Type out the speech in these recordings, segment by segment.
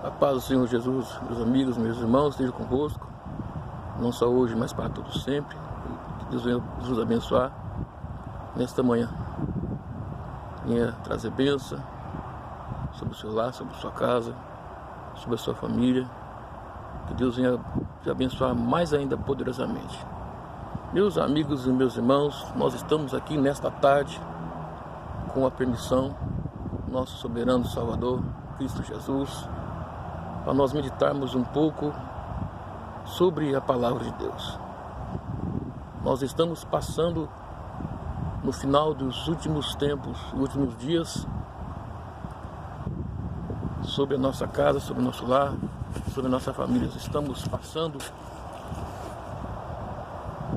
A paz do Senhor Jesus, meus amigos, meus irmãos, esteja convosco, não só hoje, mas para todos sempre. Que Deus venha nos abençoar nesta manhã. Venha trazer bênção sobre o seu lar, sobre a sua casa, sobre a sua família. Que Deus venha te abençoar mais ainda poderosamente. Meus amigos e meus irmãos, nós estamos aqui nesta tarde com a permissão do nosso soberano Salvador, Cristo Jesus, para nós meditarmos um pouco sobre a palavra de Deus. Nós estamos passando no final dos últimos tempos, últimos dias, sobre a nossa casa, sobre o nosso lar, sobre a nossa família. Estamos passando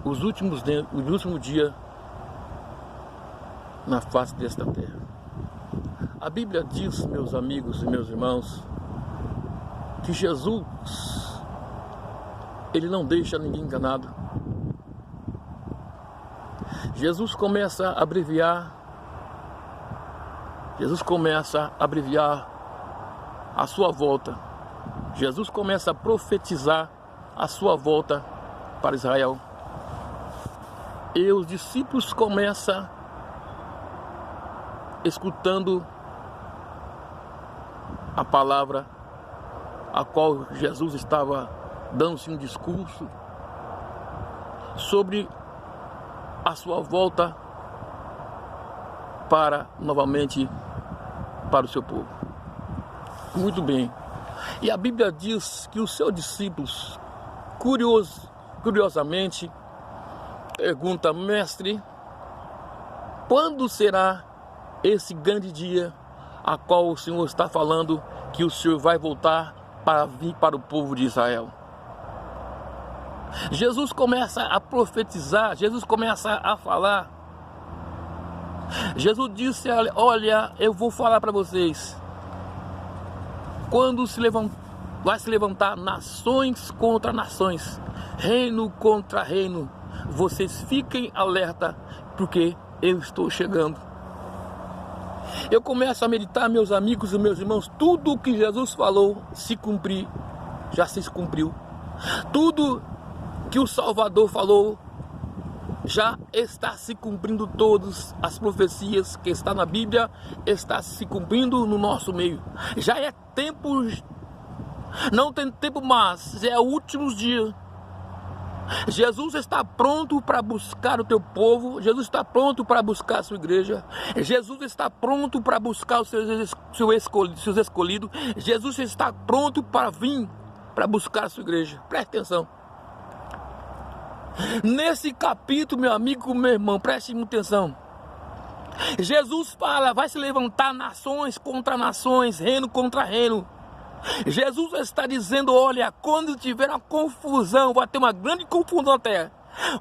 o último dia na face desta terra. A Bíblia diz, meus amigos e meus irmãos, que Jesus, ele não deixa ninguém enganado. Jesus começa a abreviar a sua volta. Jesus começa a profetizar a sua volta para Israel. E os discípulos começam escutando a palavra a qual Jesus estava dando-se um discurso sobre a sua volta novamente para o seu povo. Muito bem. E a Bíblia diz que os seus discípulos, curiosamente, perguntam: mestre, quando será esse grande dia a qual o Senhor está falando que o Senhor vai voltar para vir para o povo de Israel? Jesus começa a profetizar, Jesus começa a falar. Jesus disse: olha, eu vou falar para vocês. Quando vai se levantar nações contra nações, reino contra reino, vocês fiquem alerta, porque eu estou chegando. Eu começo a meditar, meus amigos e meus irmãos, tudo o que Jesus falou já se cumpriu. Tudo que o Salvador falou já está se cumprindo. Todas as profecias que estão na Bíblia está se cumprindo no nosso meio. Já é tempo, não tem tempo mais, já é o último dia. Jesus está pronto para buscar o teu povo. Jesus está pronto para buscar a sua igreja. Jesus está pronto para buscar os seus escolhidos. Jesus está pronto para vir para buscar a sua igreja. Preste atenção. Nesse capítulo, meu amigo, meu irmão, preste atenção. Jesus fala: vai se levantar nações contra nações, reino contra reino. Jesus está dizendo: olha, quando tiver uma confusão, vai ter uma grande confusão na terra.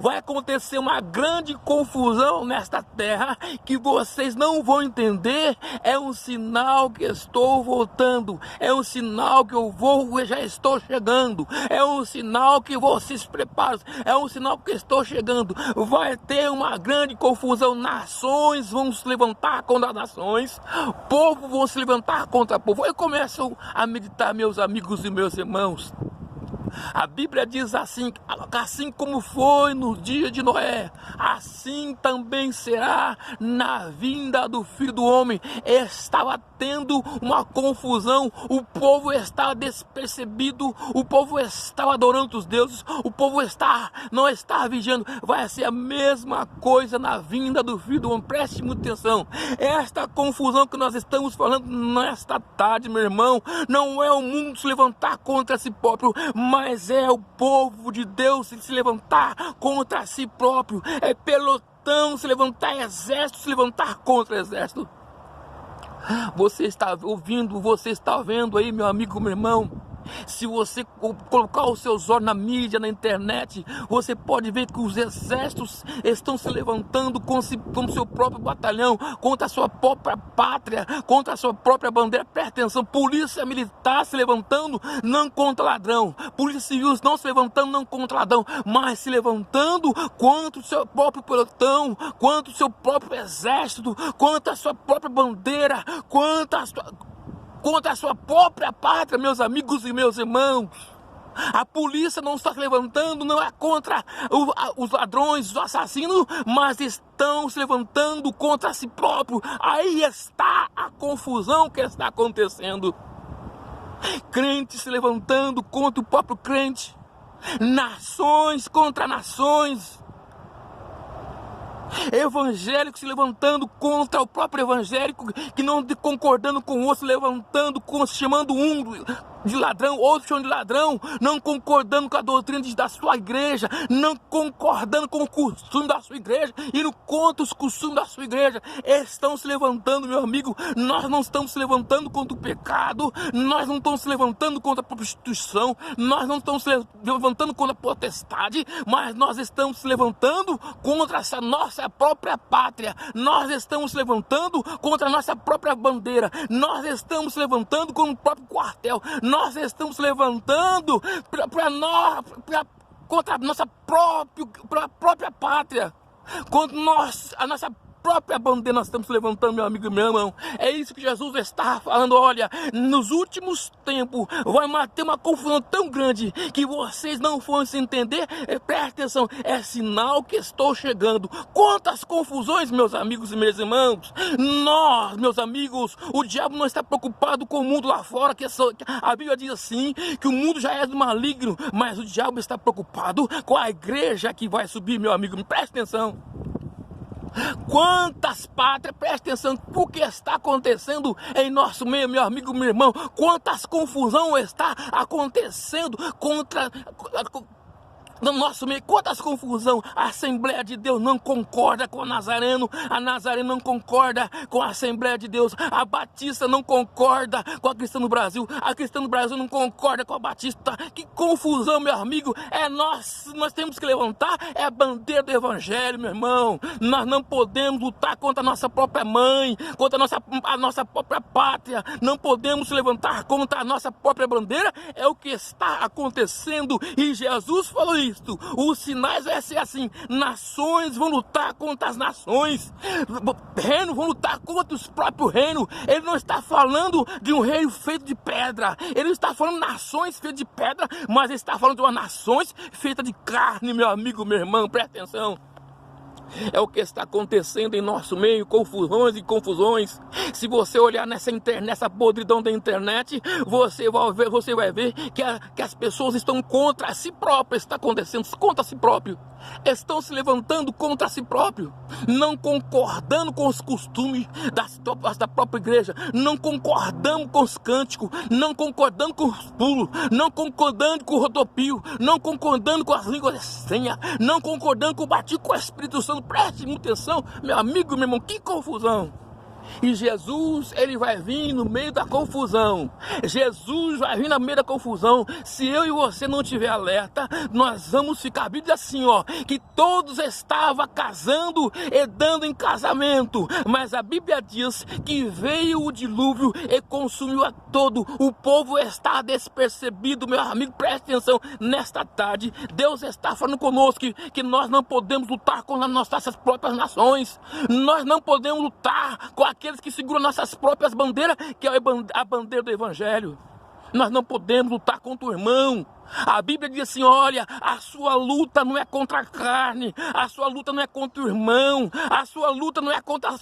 Vai acontecer uma grande confusão nesta terra que vocês não vão entender. É um sinal que estou voltando. É um sinal que eu já estou chegando. É um sinal que vocês preparam. É um sinal que estou chegando. Vai ter uma grande confusão. Nações vão se levantar contra nações. Povo vão se levantar contra povo. Eu começo a meditar, meus amigos e meus irmãos. A Bíblia diz assim como foi no dia de Noé, assim também será na vinda do Filho do Homem. Estava tendo uma confusão, o povo estava despercebido, o povo estava adorando os deuses, o povo não estava vigiando. Vai ser a mesma coisa na vinda do Filho do Homem. Preste muita atenção. Esta confusão que nós estamos falando nesta tarde, meu irmão, não é o mundo se levantar contra si próprio, mas é o povo de Deus se levantar contra si próprio. É pelotão se levantar, exército se levantar contra exército. Você está ouvindo, você está vendo aí, meu amigo, meu irmão? Se você colocar os seus olhos na mídia, na internet, você pode ver que os exércitos estão se levantando com seu próprio batalhão, contra a sua própria pátria, contra a sua própria bandeira. Presta atenção, polícia militar se levantando, não contra ladrão. Polícia civil não se levantando, não contra ladrão, mas se levantando contra o seu próprio pelotão, contra o seu próprio exército, contra a sua própria bandeira, contra a sua... contra a sua própria pátria, meus amigos e meus irmãos. A polícia não está se levantando, não é contra os ladrões, os assassinos, mas estão se levantando contra si próprio. Aí está a confusão que está acontecendo. Crentes se levantando contra o próprio crente, nações contra nações, evangélicos se levantando contra o próprio evangélico, que não concordando com o outro, se levantando, chamando um de ladrão, outro chamando de ladrão, não concordando com a doutrina da sua igreja, não concordando com o costume da sua igreja, indo contra os costumes da sua igreja. Estão se levantando, meu amigo. Nós não estamos se levantando contra o pecado, nós não estamos se levantando contra a prostituição, nós não estamos se levantando contra a potestade, mas nós estamos se levantando contra essa nossa própria pátria, nós estamos se levantando contra a nossa própria bandeira, nós estamos se levantando contra o próprio quartel, nós estamos se levantando contra a nossa própria pátria, contra a nossa própria bandeira. Nós estamos se levantando, meu amigo e meu irmão. É isso que Jesus está falando. Olha, nos últimos tempos vai ter uma confusão tão grande que vocês não vão se entender. Preste atenção, é sinal que estou chegando. Quantas confusões, meus amigos e meus irmãos. Nós, meus amigos, o diabo não está preocupado com o mundo lá fora, que a Bíblia diz assim, que o mundo já é do maligno, mas o diabo está preocupado com a igreja que vai subir, meu amigo. Preste atenção. Quantas pátrias, preste atenção, o que está acontecendo em nosso meio, meu amigo, meu irmão. Quantas confusão está acontecendo no nosso meio, quantas confusão. A Assembleia de Deus não concorda com o Nazareno, a Nazareno não concorda com a Assembleia de Deus, a Batista não concorda com a Cristã no Brasil, a Cristã no Brasil não concorda com a Batista. Que confusão, meu amigo. Nós temos que levantar a bandeira do Evangelho, meu irmão. Nós não podemos lutar contra a nossa própria mãe, contra a nossa própria pátria, não podemos se levantar contra a nossa própria bandeira. É o que está acontecendo, e Jesus falou isso. Os sinais vai ser assim: nações vão lutar contra as nações, reinos vão lutar contra os próprios reinos. Ele não está falando de um reino feito de pedra, ele não está falando de nações feitas de pedra, mas ele está falando de uma nações feita de carne, meu amigo, meu irmão. Presta atenção. É o que está acontecendo em nosso meio, confusões e confusões. Se você olhar nessa podridão da internet, você vai ver que as pessoas estão contra si próprias. Está acontecendo contra si próprio. Estão se levantando contra si próprio, não concordando com os costumes da própria igreja, não concordando com os cânticos, não concordando com os pulos, não concordando com o rodopio, não concordando com as línguas estranhas, não concordando com o batismo com o Espírito Santo. Preste atenção, meu amigo, meu irmão, que confusão. E Jesus, ele vai vir no meio da confusão. Jesus vai vir no meio da confusão. Se eu e você não tiver alerta, nós vamos ficar. A Bíblia diz assim, ó, que todos estavam casando e dando em casamento, mas a Bíblia diz que veio o dilúvio e consumiu a todo. O povo está despercebido, meu amigo. Preste atenção, nesta tarde Deus está falando conosco que nós não podemos lutar com as nossas próprias nações. Nós não podemos lutar com aqueles que seguram nossas próprias bandeiras, que é a bandeira do Evangelho. Nós não podemos lutar contra o irmão. A Bíblia diz assim, olha, a sua luta não é contra a carne, a sua luta não é contra o irmão, a sua luta não é contra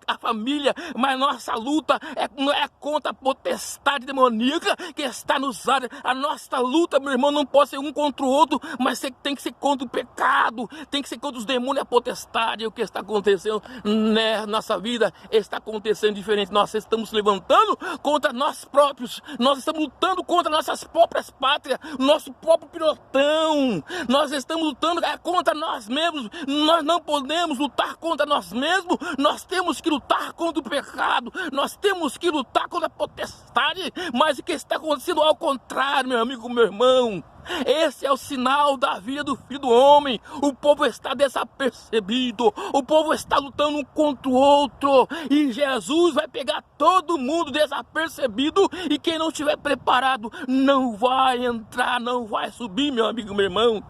a família, mas nossa luta não é contra a potestade demoníaca que está nos ares. A nossa luta, meu irmão, não pode ser um contra o outro, mas tem que ser contra o pecado, tem que ser contra os demônios e a potestade. O que está acontecendo na nossa vida está acontecendo diferente. Nós estamos se levantando contra nós próprios, nós estamos lutando contra nossas próprias pátrias, nosso próprio pilotão. Nós estamos lutando contra nós mesmos. Nós não podemos lutar contra nós mesmos. Nós temos que lutar contra o pecado. Nós temos que lutar contra a potestade. Mas o que está acontecendo ao contrário, meu amigo, meu irmão. Esse é o sinal da vida do Filho do Homem. O povo está desapercebido, o povo está lutando um contra o outro, e Jesus vai pegar todo mundo desapercebido, e quem não estiver preparado não vai entrar, não vai subir, meu amigo, meu irmão.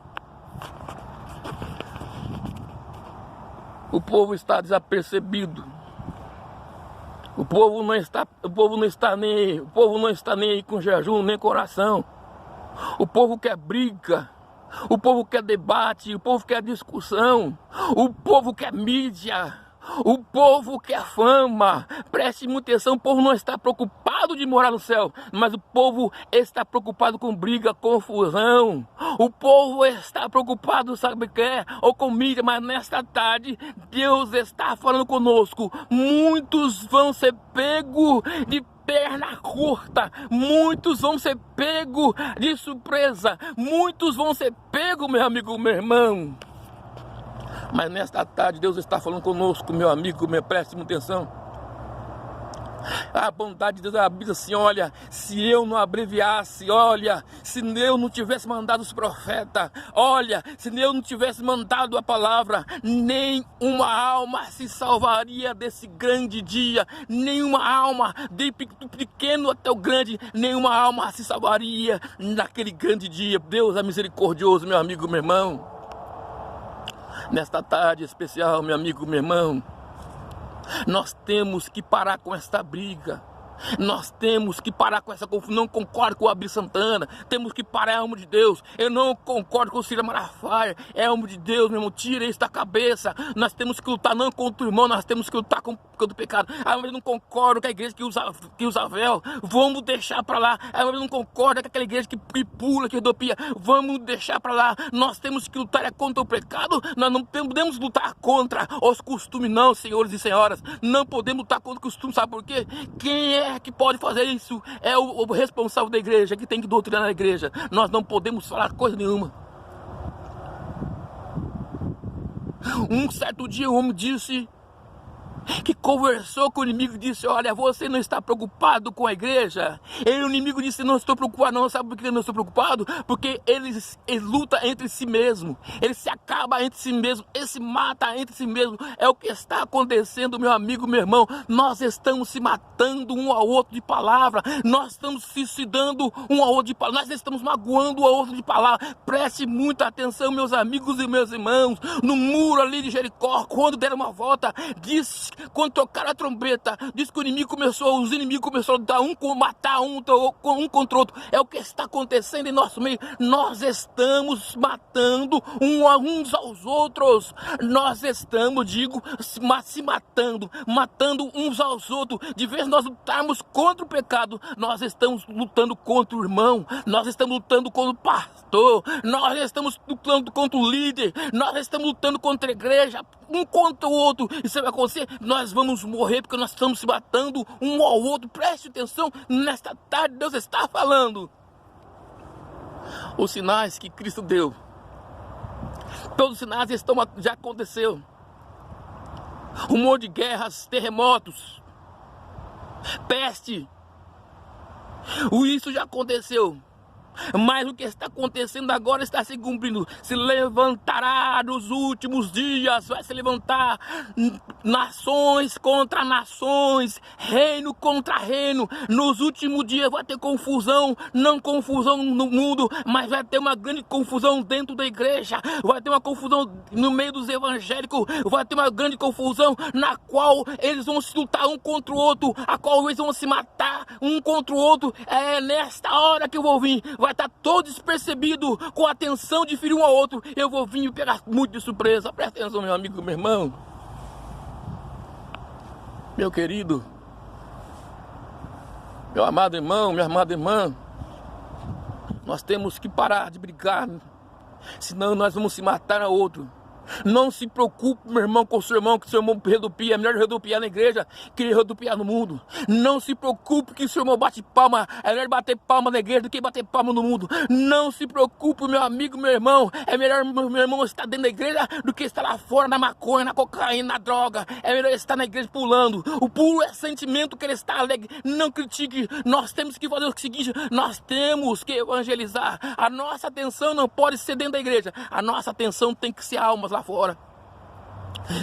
O povo está desapercebido. O povo não está nem aí com jejum, nem com oração. O povo quer briga. O povo quer debate, o povo quer discussão. O povo quer mídia. O povo quer fama. Preste muita atenção, o povo não está preocupado de morar no céu, mas o povo está preocupado com briga, confusão. O povo está preocupado, sabe o que é? Ou com mídia, mas nesta tarde Deus está falando conosco. Muitos vão ser pegos de perna curta, muitos vão ser pegos de surpresa, muitos vão ser pegos, meu amigo, meu irmão. Mas nesta tarde Deus está falando conosco, meu amigo, preste atenção. A bondade de Deus diz assim: olha, se eu não abreviasse, olha, se eu não tivesse mandado os profetas, olha, se eu não tivesse mandado a palavra, nenhuma alma se salvaria desse grande dia, nenhuma alma, do pequeno até o grande, nenhuma alma se salvaria naquele grande dia. Deus é misericordioso, meu amigo, meu irmão. Nesta tarde especial, meu amigo, meu irmão, nós temos que parar com esta briga. Nós temos que parar com essa confusão. Não concordo com o Abel Santana. Temos que parar, é alma de Deus. Eu não concordo com o Ciro Malafaia. É alma de Deus, meu irmão. Tira isso da cabeça. Nós temos que lutar não contra o irmão, nós temos que lutar contra o pecado. Eu não concordo com a igreja que usa véu. Vamos deixar pra lá. Eu não concordo com aquela igreja que pula, que rodopia. Vamos deixar pra lá. Nós temos que lutar contra o pecado. Nós não podemos lutar contra os costumes, não, senhores e senhoras. Não podemos lutar contra o costume. Sabe por quê? Quem é que pode fazer isso? É o responsável da igreja, que tem que doutrinar a igreja. Nós não podemos falar coisa nenhuma. Um certo dia o homem disse que conversou com o inimigo e disse: olha, você não está preocupado com a igreja? E o inimigo disse: não estou preocupado não. Sabe por que eu não estou preocupado? Porque ele luta entre si mesmo, ele se acaba entre si mesmo, ele se mata entre si mesmo. É o que está acontecendo, meu amigo, meu irmão. Nós estamos se matando um ao outro de palavra, nós estamos suicidando um ao outro de palavra, nós estamos magoando um ao outro de palavra. Preste muita atenção, meus amigos e meus irmãos. No muro ali de Jericó, quando deram uma volta, quando tocaram a trombeta, diz que os inimigos começaram a dar matar um contra o outro. É o que está acontecendo em nosso meio. Nós estamos matando uns aos outros. Nós estamos, se matando uns aos outros. De vez nós lutarmos contra o pecado, nós estamos lutando contra o irmão, nós estamos lutando contra o pastor, nós estamos lutando contra o líder, nós estamos lutando contra a igreja, um contra o outro. Isso vai acontecer, nós vamos morrer porque nós estamos se matando um ao outro. Preste atenção, nesta tarde Deus está falando. Os sinais que Cristo deu, todos os sinais já aconteceu. Rumor de guerras, terremotos, peste, isso já aconteceu. Mas o que está acontecendo agora está se cumprindo. Se levantará nos últimos dias, vai se levantar nações contra nações, reino contra reino. Nos últimos dias vai ter confusão, não confusão no mundo, mas vai ter uma grande confusão dentro da igreja. Vai ter uma confusão no meio dos evangélicos, vai ter uma grande confusão na qual eles vão se lutar um contra o outro, a qual eles vão se matar um contra o outro. É nesta hora que eu vou vir. Vai estar todo despercebido, com a atenção de ferir um ao outro. Eu vou vir e pegar muito de surpresa. Presta atenção, meu amigo, meu irmão, meu querido, meu amado irmão, minha amada irmã. Nós temos que parar de brigar, senão nós vamos se matar a outro. Não se preocupe, meu irmão, com o seu irmão, que seu irmão redupia. É melhor redupiar na igreja que redupiar no mundo. Não se preocupe que seu irmão bate palma. É melhor bater palma na igreja do que bater palma no mundo. Não se preocupe, meu amigo, meu irmão. É melhor meu irmão estar dentro da igreja do que estar lá fora na maconha, na cocaína, na droga. É melhor estar na igreja pulando. O pulo é sentimento que ele está alegre. Não critique. Nós temos que fazer o seguinte: nós temos que evangelizar. A nossa atenção não pode ser dentro da igreja. A nossa atenção tem que ser almas lá fora.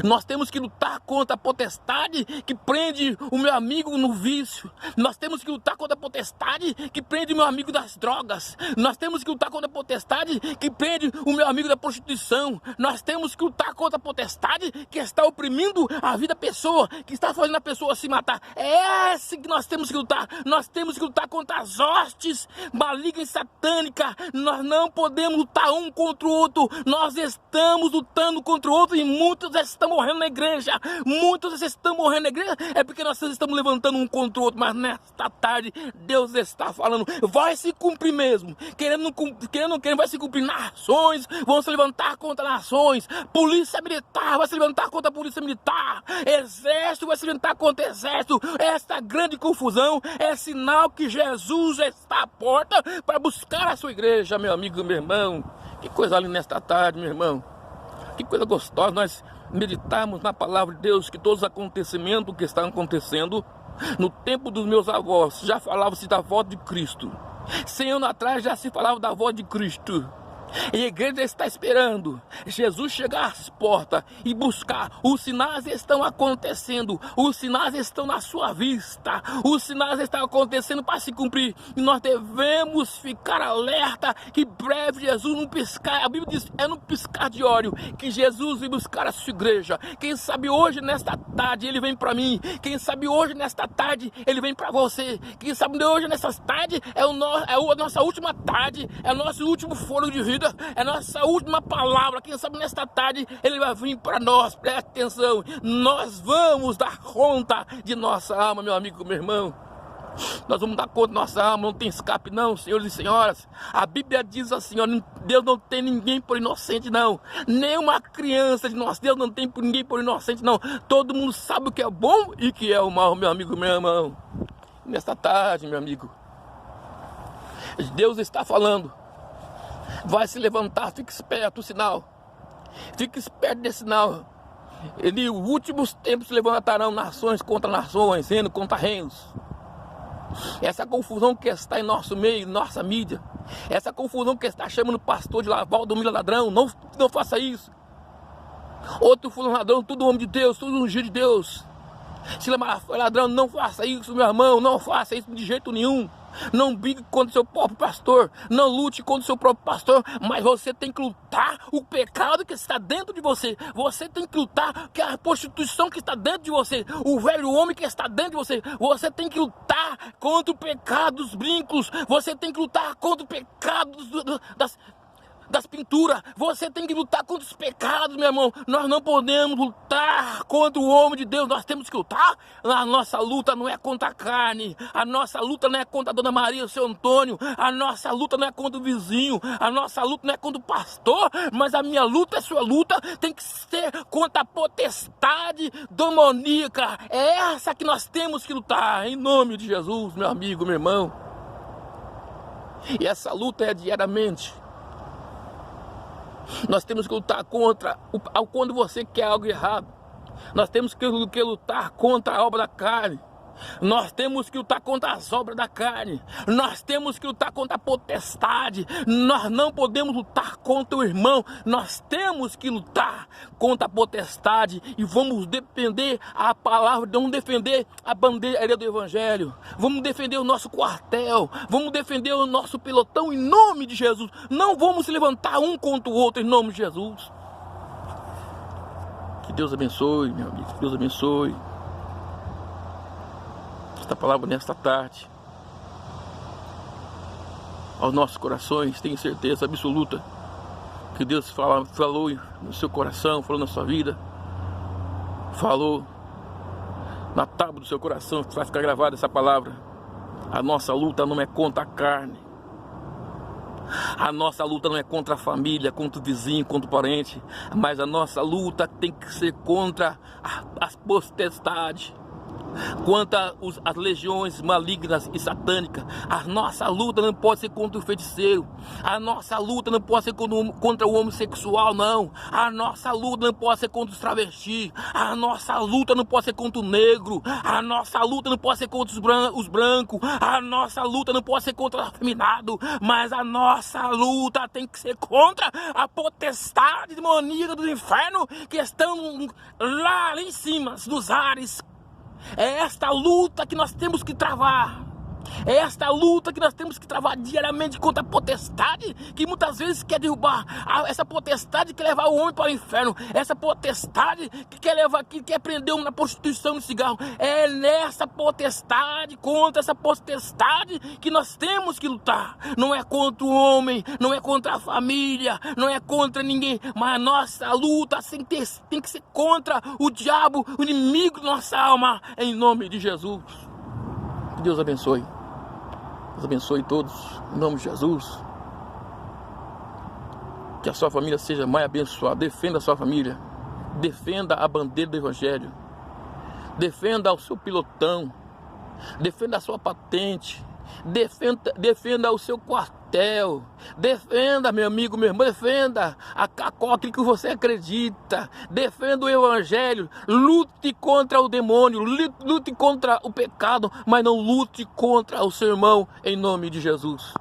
Nós temos que lutar contra a potestade que prende o meu amigo no vício. Nós temos que lutar contra a potestade que prende o meu amigo das drogas. Nós temos que lutar contra a potestade que prende o meu amigo da prostituição. Nós temos que lutar contra a potestade que está oprimindo a vida da pessoa, que está fazendo a pessoa se matar. É esse que nós temos que lutar. Nós temos que lutar contra as hostes malignas e satânicas. Nós não podemos lutar um contra o outro. Nós estamos lutando contra o outro e muitos estão morrendo na igreja. Muitos estão morrendo na igreja é porque nós estamos levantando um contra o outro. Mas nesta tarde Deus está falando, vai se cumprir mesmo. Querendo não querendo, vai se cumprir. Nações vão se levantar contra nações. Polícia militar vai se levantar contra a polícia militar. Exército vai se levantar contra exército. Esta grande confusão é sinal que Jesus está à porta para buscar a sua igreja, meu amigo, meu irmão. Que coisa linda nesta tarde, meu irmão. Que coisa gostosa nós meditarmos na palavra de Deus, que todos os acontecimentos que estão acontecendo no tempo dos meus avós já falava-se da volta de Cristo. 100 anos atrás já se falava da volta de Cristo. E a igreja está esperando Jesus chegar às portas e buscar. Os sinais estão acontecendo. Os sinais estão na sua vista. Os sinais estão acontecendo para se cumprir. E nós devemos ficar alerta que breve Jesus não piscar. A Bíblia diz, é no piscar de olho que Jesus vem buscar a sua igreja. Quem sabe hoje nesta tarde ele vem para mim. Quem sabe hoje nesta tarde ele vem para você. Quem sabe hoje nessa tarde é a nossa última tarde. É o nosso último fôlego de vida. É a nossa última palavra. Quem sabe nesta tarde ele vai vir para nós. Preste atenção. Nós vamos dar conta de nossa alma, meu amigo, meu irmão. Nós vamos dar conta de nossa alma. Não tem escape não, senhores e senhoras. A Bíblia diz assim, ó, Deus não tem ninguém por inocente não. Nem uma criança de nós. Deus não tem ninguém por inocente não. Todo mundo sabe o que é bom e o que é o mal, meu amigo, meu irmão. Nesta tarde, meu amigo, Deus está falando. Vai se levantar, fique esperto, o sinal. Fique esperto desse sinal. Ele, os últimos tempos se levantarão nações contra nações, reino contra reinos. Essa confusão que está em nosso meio, nossa mídia, essa confusão que está chamando o pastor de Valdomiro ladrão, não faça isso. Outro fulano ladrão, tudo homem de Deus, tudo ungido de Deus. Se foi ladrão, não faça isso, meu irmão, não faça isso de jeito nenhum. Não brigue contra o seu próprio pastor, não lute contra o seu próprio pastor, mas você tem que lutar o pecado que está dentro de você. Você tem que lutar que a prostituição que está dentro de você, o velho homem que está dentro de você. Você tem que lutar contra o pecado dos brincos, você tem que lutar contra o pecado das pinturas. Você tem que lutar contra os pecados, meu irmão. Nós não podemos lutar contra o homem de Deus. Nós temos que lutar. A nossa luta não é contra a carne. A nossa luta não é contra a Dona Maria, o seu Antônio. A nossa luta não é contra o vizinho. A nossa luta não é contra o pastor. Mas a minha luta, a sua luta, tem que ser contra a potestade demoníaca. É essa que nós temos que lutar. Em nome de Jesus, meu amigo, meu irmão. E essa luta é diariamente. Nós temos que lutar contra quando você quer algo errado. Nós temos que lutar contra a obra da carne. Nós temos que lutar contra as obras da carne. Nós temos que lutar contra a potestade. Nós não podemos lutar contra o irmão. Nós temos que lutar contra a potestade. E vamos defender a palavra. Vamos defender a bandeira do evangelho. Vamos defender o nosso quartel. Vamos defender o nosso pelotão em nome de Jesus. Não vamos se levantar um contra o outro em nome de Jesus. Que Deus abençoe, meu amigo. Que Deus abençoe esta palavra nesta tarde aos nossos corações. Tenho certeza absoluta que Deus falou no seu coração, falou na sua vida, falou na tábua do seu coração, que vai ficar gravada essa palavra. A nossa luta não é contra a carne, a nossa luta não é contra a família, contra o vizinho, contra o parente, mas a nossa luta tem que ser contra as potestades. contra as legiões malignas e satânicas. A nossa luta não pode ser contra o feiticeiro. A nossa luta não pode ser contra o homossexual, não. A nossa luta não pode ser contra os travestis. A nossa luta não pode ser contra o negro. A nossa luta não pode ser contra os brancos. A nossa luta não pode ser contra o afeminado. Mas a nossa luta tem que ser contra a potestade demoníaca do inferno que estão lá em cima, nos ares. É esta luta que nós temos que travar. É esta luta que nós temos que travar diariamente contra a potestade que muitas vezes quer derrubar. Essa potestade que quer levar o homem para o inferno. Essa potestade que quer levar, que quer prender o homem na prostituição, no cigarro. É nessa potestade, contra essa potestade que nós temos que lutar. Não é contra o homem, não é contra a família, não é contra ninguém. Mas a nossa luta tem que ser contra o diabo, o inimigo da nossa alma. Em nome de Jesus. Que Deus abençoe. Deus abençoe todos. Em nome de Jesus. Que a sua família seja mais abençoada. Defenda a sua família. Defenda a bandeira do Evangelho. Defenda o seu pilotão. Defenda a sua patente. Defenda o seu quartel. Defenda, meu amigo, meu irmão. Defenda aquilo que você acredita. Defenda o Evangelho. Lute contra o demônio. Lute contra o pecado. Mas não lute contra o seu irmão. Em nome de Jesus.